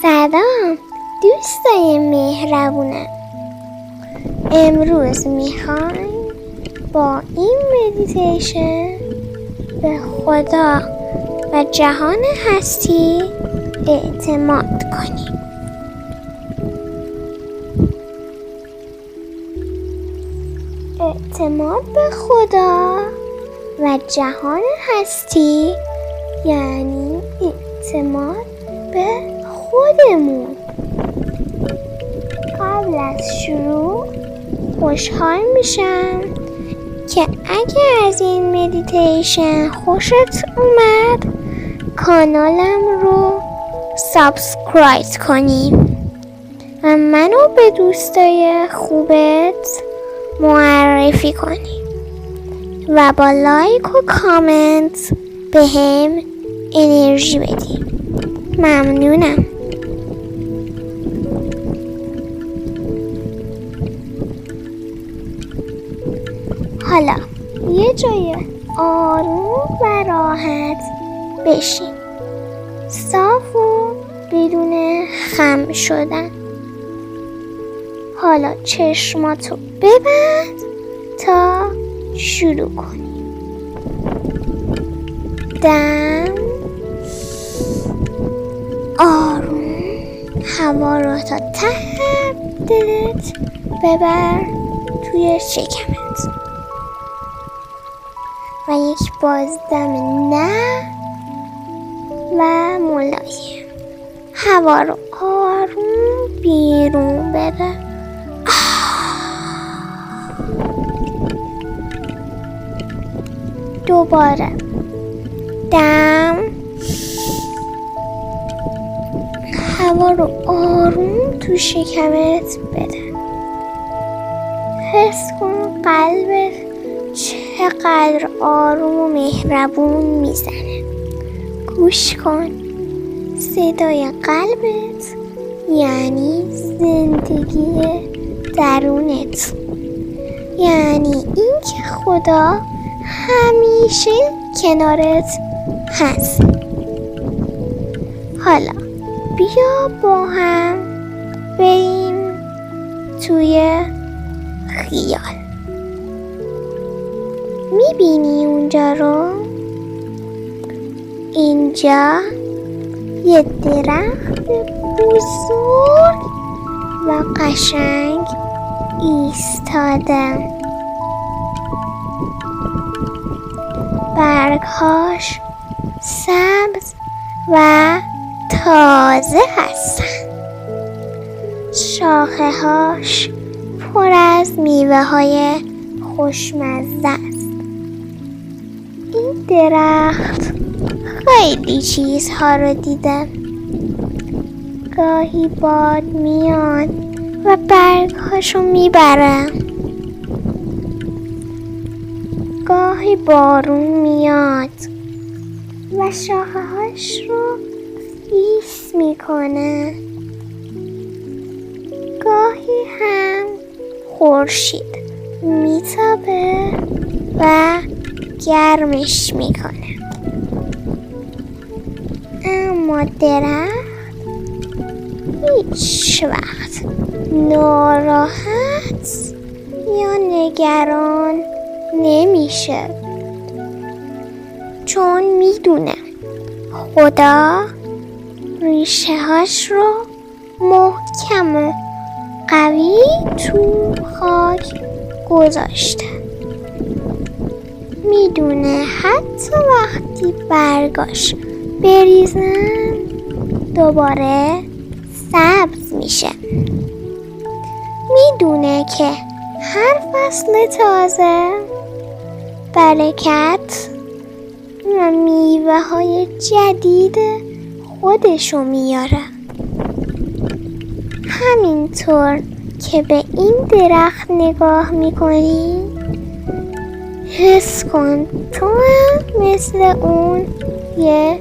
سلام دوستای مهربونم. امروز میخوایم با این مدیتیشن به خدا و جهان هستی اعتماد کنیم. اعتماد به خدا و جهان هستی یعنی اعتماد به خودمون. قبل از شروع خوشحال میشم که اگه از این مدیتیشن خوشت اومد کانالم رو سابسکرایب کنیم و منو به دوستای خوبت معرفی کنیم و با لایک و کامنت به هم انرژی بدیم. ممنونم. حالا یه جای آروم و راحت بشین، صاف و بدون خم شدن. حالا چشماتو ببند تا شروع کنیم. دم آروم هوا رو تا ته دلت ببر توی شکمت و یک بازدم نرم و ملایم هوا رو آروم بیرون بده. دوباره دم هوا رو آروم تو شکمت بده. حس کن قلبت چقدر آروم و مهربون میزنه. گوش کن صدای قلبت یعنی زندگی درونت، یعنی اینکه خدا همیشه کنارت هست. حالا بیا با هم بریم توی خیال. میبینی اونجا رو؟ اینجا یه درخت بزرگ و قشنگ ایستاده. برگهاش سبز و تازه هستن. شاخه هاش پر از میوه های خوشمزه است. این درخت خیلی چیزها رو دیده. گاهی باد میاد و برگهاشو میبره. گاهی بارون میاد و شاخه هاش رو خیس میکنه. گاهی هم خورشید میتابه و گرمش میکنه. اما درخت هیچ وقت ناراحت یا نگران نمیشه، چون میدونه خدا ریشه هاش رو محکم و قوی تو خاک گذاشته. میدونه حتی وقتی برگاش بریزن دوباره سبز میشه. میدونه که هر فصل تازه برکت و میوه های جدید خودشو میاره. همینطور که به این درخت نگاه میکنی حس کن تو مثل اون یه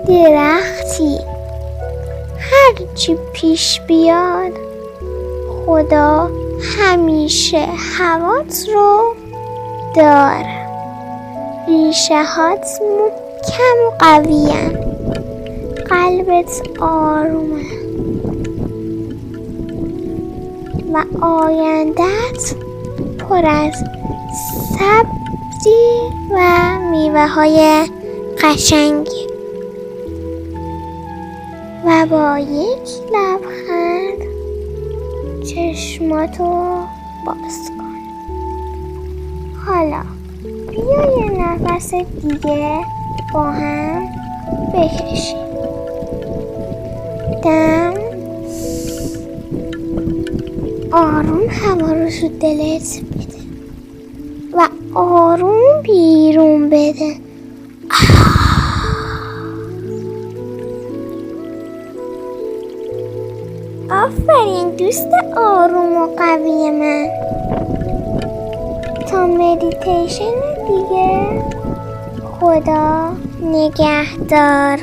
درختی. هرچی پیش بیاد خدا همیشه هوات رو داره. ریشه هات محکم و قویه. قلبت آرومه. و آینده‌ات پر از سبزی و میوه های قشنگی. و با یک لبخند چشماتو باز کن. حالا بیا یه نفس دیگه با هم بکشیم. دم آروم هوا رو تو دلت بده و آروم بیرون بده. آفرین دوست آروم و قوی من. تا مدیتیشن دیگه، خدا نگهدار.